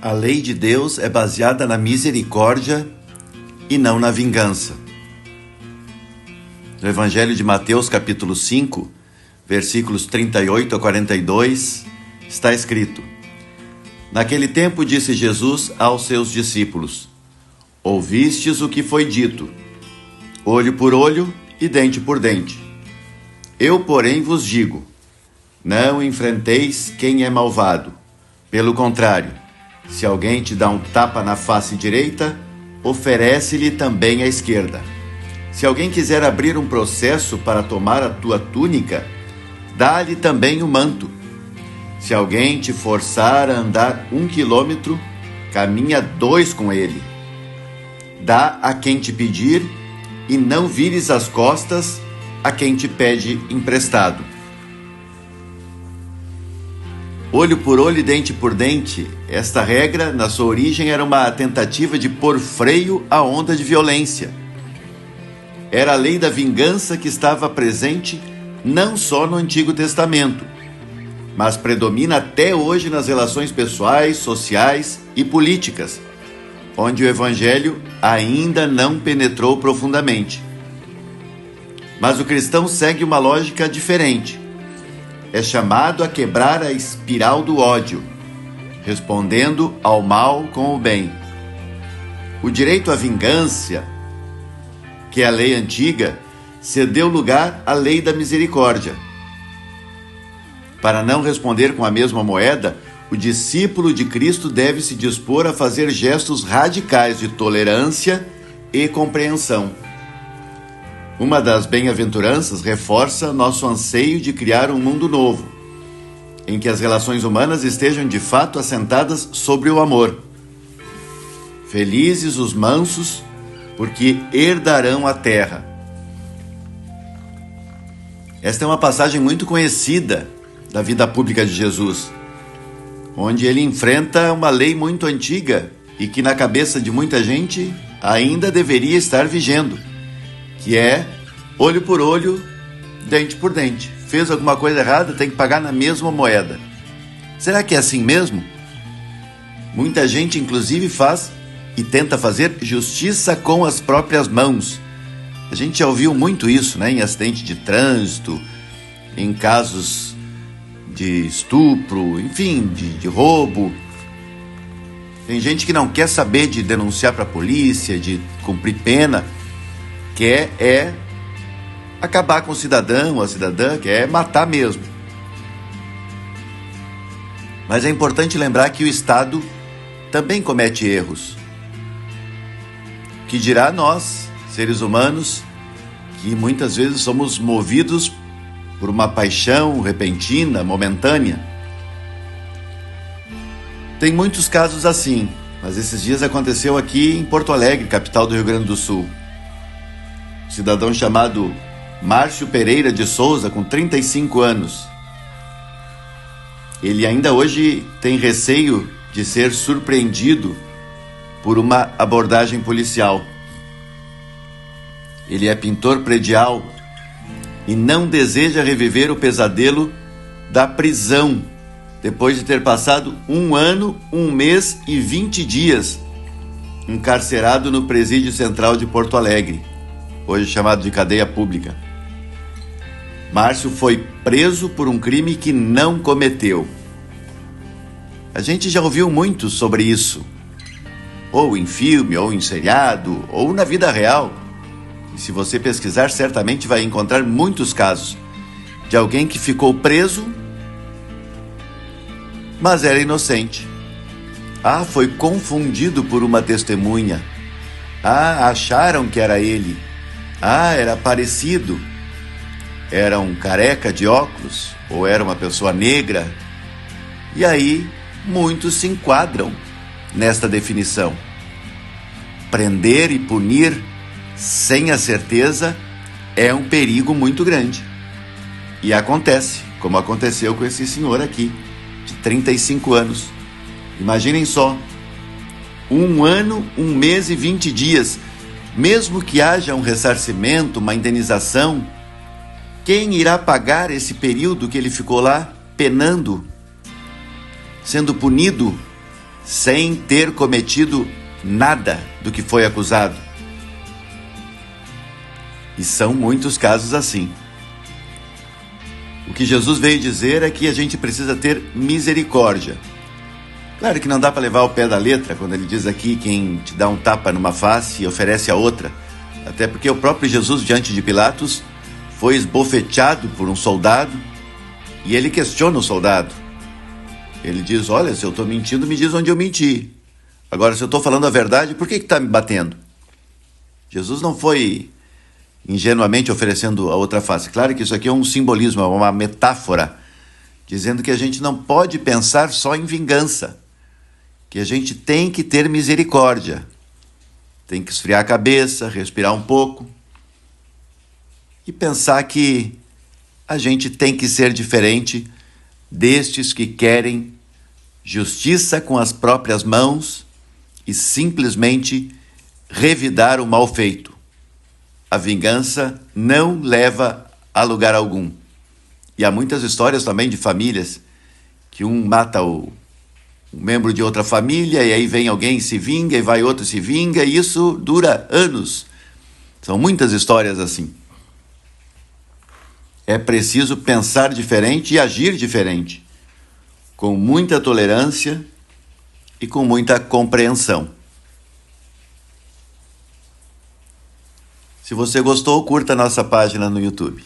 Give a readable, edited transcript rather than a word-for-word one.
A lei de Deus é baseada na misericórdia e não na vingança. No Evangelho de Mateus, capítulo 5, versículos 38 a 42, está escrito: Naquele tempo disse Jesus aos seus discípulos: Ouvistes o que foi dito, olho por olho e dente por dente. Eu, porém, vos digo, não enfrenteis quem é malvado. Pelo contrário, se alguém te dá um tapa na face direita, oferece-lhe também a esquerda. Se alguém quiser abrir um processo para tomar a tua túnica, dá-lhe também o manto. Se alguém te forçar a andar 1 quilômetro, caminha 2 com ele. Dá a quem te pedir e não vires as costas a quem te pede emprestado. Olho por olho e dente por dente, esta regra, na sua origem, era uma tentativa de pôr freio à onda de violência. Era a lei da vingança que estava presente não só no Antigo Testamento, mas predomina até hoje nas relações pessoais, sociais e políticas, onde o Evangelho ainda não penetrou profundamente. Mas o cristão segue uma lógica diferente. É chamado a quebrar a espiral do ódio, respondendo ao mal com o bem. O direito à vingança, que é a lei antiga, cedeu lugar à lei da misericórdia. Para não responder com a mesma moeda, o discípulo de Cristo deve se dispor a fazer gestos radicais de tolerância e compreensão. Uma das bem-aventuranças reforça nosso anseio de criar um mundo novo, em que as relações humanas estejam de fato assentadas sobre o amor. Felizes os mansos, porque herdarão a terra. Esta é uma passagem muito conhecida da vida pública de Jesus, onde ele enfrenta uma lei muito antiga e que na cabeça de muita gente ainda deveria estar vigendo, que é olho por olho, dente por dente. Fez alguma coisa errada, tem que pagar na mesma moeda. Será que é assim mesmo? Muita gente, inclusive, faz e tenta fazer justiça com as próprias mãos. A gente já ouviu muito isso, né? Em acidente de trânsito, em casos de estupro, enfim, de roubo. Tem gente que não quer saber de denunciar para a polícia, de cumprir pena, quer acabar com o cidadão ou a cidadã, quer matar mesmo. Mas é importante lembrar que o Estado também comete erros. Que dirá nós, seres humanos, que muitas vezes somos movidos por uma paixão repentina, momentânea. Tem muitos casos assim, mas esses dias aconteceu aqui em Porto Alegre, capital do Rio Grande do Sul. Um cidadão chamado Márcio Pereira de Souza, com 35 anos. Ele ainda hoje tem receio de ser surpreendido por uma abordagem policial. Ele é pintor predial e não deseja reviver o pesadelo da prisão, depois de ter passado 1 ano, 1 mês e 20 dias encarcerado no Presídio Central de Porto Alegre, hoje chamado de cadeia pública. Márcio foi preso por um crime que não cometeu. A gente já ouviu muito sobre isso, ou em filme, ou em seriado, ou na vida real. E se você pesquisar, certamente vai encontrar muitos casos de alguém que ficou preso, mas era inocente. Foi confundido por uma testemunha. Acharam que era ele. Era parecido. Era um careca de óculos, ou era uma pessoa negra. E aí, muitos se enquadram nesta definição. Prender e punir sem a certeza é um perigo muito grande. E acontece, como aconteceu com esse senhor aqui, de 35 anos. Imaginem só, 1 ano, 1 mês e 20 dias. Mesmo que haja um ressarcimento, uma indenização, quem irá pagar esse período que ele ficou lá penando, sendo punido sem ter cometido nada do que foi acusado. E são muitos casos assim. O que Jesus veio dizer é que a gente precisa ter misericórdia. Claro que não dá para levar ao pé da letra quando ele diz aqui: quem te dá um tapa numa face e oferece a outra. Até porque o próprio Jesus, diante de Pilatos, foi esbofeteado por um soldado e ele questiona o soldado. Ele diz: olha, se eu estou mentindo, me diz onde eu menti. Agora, se eu estou falando a verdade, por que está me batendo? Jesus não foi ingenuamente oferecendo a outra face. Claro que isso aqui é um simbolismo, é uma metáfora, dizendo que a gente não pode pensar só em vingança, que a gente tem que ter misericórdia, tem que esfriar a cabeça, respirar um pouco e pensar que a gente tem que ser diferente destes que querem justiça com as próprias mãos e simplesmente revidar o mal feito. A vingança não leva a lugar algum. E há muitas histórias também de famílias que um mata um membro de outra família e aí vem alguém e se vinga e vai outro e se vinga e isso dura anos. São muitas histórias assim. É preciso pensar diferente e agir diferente, com muita tolerância e com muita compreensão. Se você gostou, curta a nossa página no YouTube.